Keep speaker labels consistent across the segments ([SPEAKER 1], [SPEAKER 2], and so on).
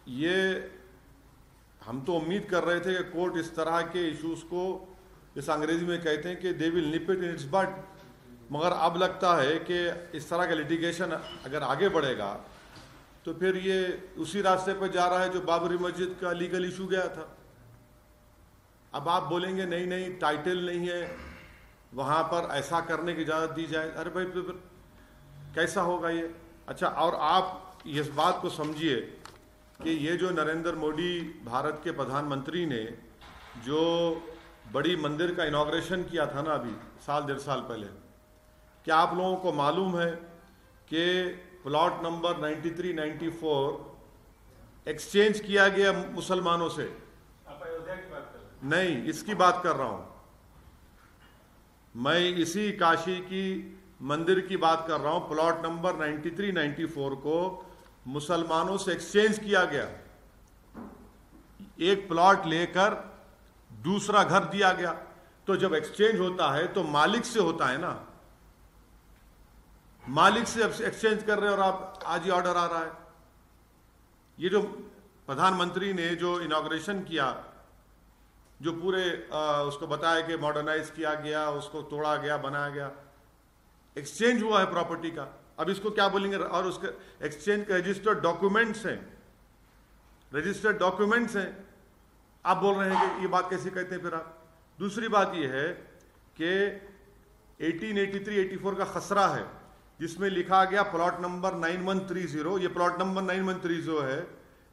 [SPEAKER 1] ये हम तो उम्मीद कर रहे थे कि कोर्ट इस तरह के इश्यूज को, इस अंग्रेजी में कहते हैं कि they will nib it in its but, मगर अब लगता है कि इस तरह का लिटिगेशन अगर आगे बढ़ेगा तो फिर ये उसी रास्ते पर जा रहा है जो बाबरी मस्जिद का लीगल इशू गया था। अब आप बोलेंगे नहीं नहीं टाइटल नहीं है, वहाँ पर ऐसा करने की इजाज़त दी जाए। अरे भाई फिर कैसा होगा ये? अच्छा, और आप इस बात को समझिए कि ये जो नरेंद्र मोदी भारत के प्रधानमंत्री ने जो बड़ी मंदिर का इनॉग्रेशन किया था ना अभी साल डेढ़ साल पहले, क्या आप लोगों को मालूम है कि प्लॉट नंबर 93-94 एक्सचेंज किया गया मुसलमानों से?
[SPEAKER 2] आप अयोध्या की बात कर रहे हैं?
[SPEAKER 1] नहीं, इसकी बात कर रहा हूं मैं, इसी काशी की मंदिर की बात कर रहा हूं। प्लॉट नंबर 93-94 को मुसलमानों से एक्सचेंज किया गया। एक प्लॉट लेकर दूसरा घर दिया गया। तो जब एक्सचेंज होता है तो मालिक से होता है ना, मालिक से एक्सचेंज कर रहे हैं और आप आज ही ऑर्डर आ रहा है। ये जो प्रधानमंत्री ने जो इनॉग्रेशन किया, जो पूरे उसको बताया कि मॉडर्नाइज किया गया, उसको तोड़ा गया, बनाया गया, एक्सचेंज हुआ है प्रॉपर्टी का। अब इसको क्या बोलेंगे? और उसके एक्सचेंज के रजिस्टर्ड डॉक्यूमेंट्स हैं, रजिस्टर्ड डॉक्यूमेंट्स हैं। आप बोल रहे हैं कि ये बात कैसे कहते हैं फिर आप? दूसरी बात ये है कि 1883-84 का खसरा है जिसमें लिखा गया प्लॉट नंबर 9130, ये प्लॉट नंबर 9130 है,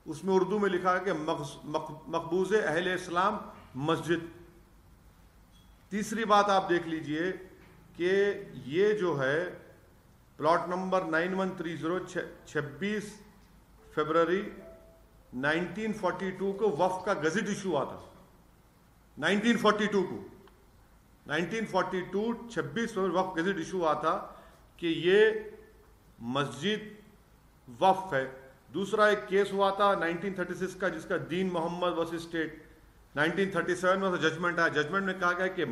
[SPEAKER 1] उसमें उर्दू में लिखा है कि मकबूज़े अहले इस्लाम मस्जिद। तीसरी बात आप देख लीजिए कि ये जो है प्लॉट नंबर 9130 26 फरवरी 1942 को वक्फ का गजट इशू हुआ था। 1942 को 1942 26 फरवरी वक्फ गजट इशू हुआ था कि ये मस्जिद वक्फ है। दूसरा एक केस हुआ था 1936 का जिसका दीन मोहम्मद वर्सेस स्टेट, 1937 में जजमेंट आया। जजमेंट में कहा गया कि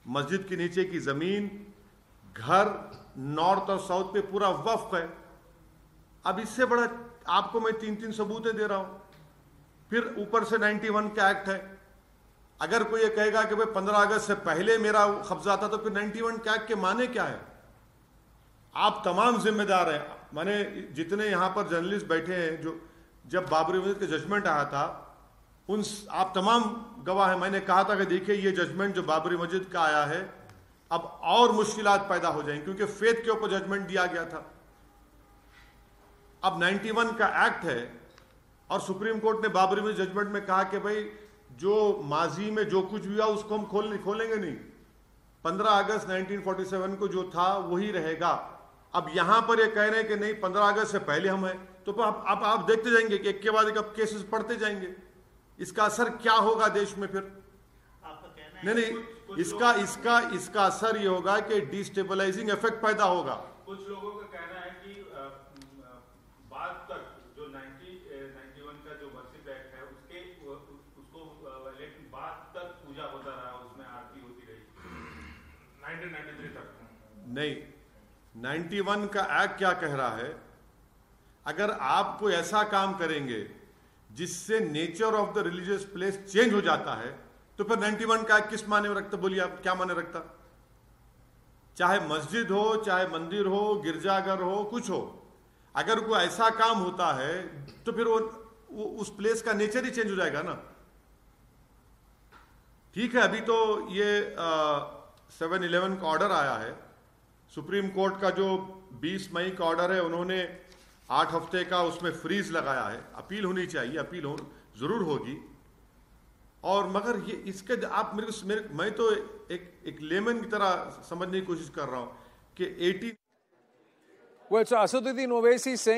[SPEAKER 1] मस्जिद के नीचे की जमीन, घर नॉर्थ और साउथ पे पूरा वक्फ है। अब इससे बड़ा आपको मैं 3 सबूतें दे रहा हूं। फिर ऊपर से 91 का एक्ट है। अगर कोई ये कहेगा कि भाई 15 अगस्त से पहले मेरा कब्जा था, तो फिर 91 का एक्ट के माने क्या है? आप तमाम जिम्मेदार हैं। माने जितने यहां पर जर्नलिस्ट बैठे हैं, जो जब बाबरी मस्जिद का जजमेंट आया था, उन आप तमाम गवाह हैं। मैंने कहा था कि देखिए ये जजमेंट जो बाबरी मस्जिद का आया है, अब और मुश्किलात पैदा हो जाएंगी क्योंकि फेथ के ऊपर जजमेंट दिया गया था। अब 91 का एक्ट है और सुप्रीम कोर्ट ने बाबरी मस्जिद जजमेंट में कहा कि भाई जो माजी में जो कुछ भी हुआ उसको हम खोलेंगे नहीं। 15 अगस्त 1947 को जो था वही रहेगा। अब यहां पर ये कह रहे हैं कि नहीं 15 अगस्त से पहले हम हैं, तो अब आप देखते जाएंगे कि एक के बाद एक अब केसेस पढ़ते जाएंगे। इसका असर क्या होगा देश में फिर?
[SPEAKER 2] आपका कहना है
[SPEAKER 1] नहीं, इसका असर ये होगा कि डिस्टेबलाइजिंग इफेक्ट पैदा होगा।
[SPEAKER 2] कुछ लोगों का कहना है कि बाद तक जो 91 का जो मस्जिद एक्ट है उसको लेकिन बाद तक पूजा होता रहा, उसमें आरती होती रही 1993 तक।
[SPEAKER 1] नहीं, 91 का एक्ट क्या कह रहा है? अगर आप कोई ऐसा काम करेंगे जिससे nature of the religious place change हो जाता है, तो फिर 91 का एक्ट किस माने में रखता? बोलिए आप, क्या माने रखता? चाहे मस्जिद हो, चाहे मंदिर हो, गिरजाघर हो, कुछ हो, अगर कोई ऐसा काम होता है तो फिर वो उस प्लेस का नेचर ही चेंज हो जाएगा ना। ठीक है, अभी तो ये 7/11 का ऑर्डर आया है सुप्रीम कोर्ट का, जो 20 मई का ऑर्डर है, उन्होंने 8 हफ्ते का उसमें फ्रीज लगाया है। अपील होनी चाहिए, अपील जरूर होगी। और मगर ये इसके आप मैं तो एक लेमन की तरह समझने की कोशिश कर रहा हूं कि 18
[SPEAKER 3] Well, it's Asaduddin Owaisi saying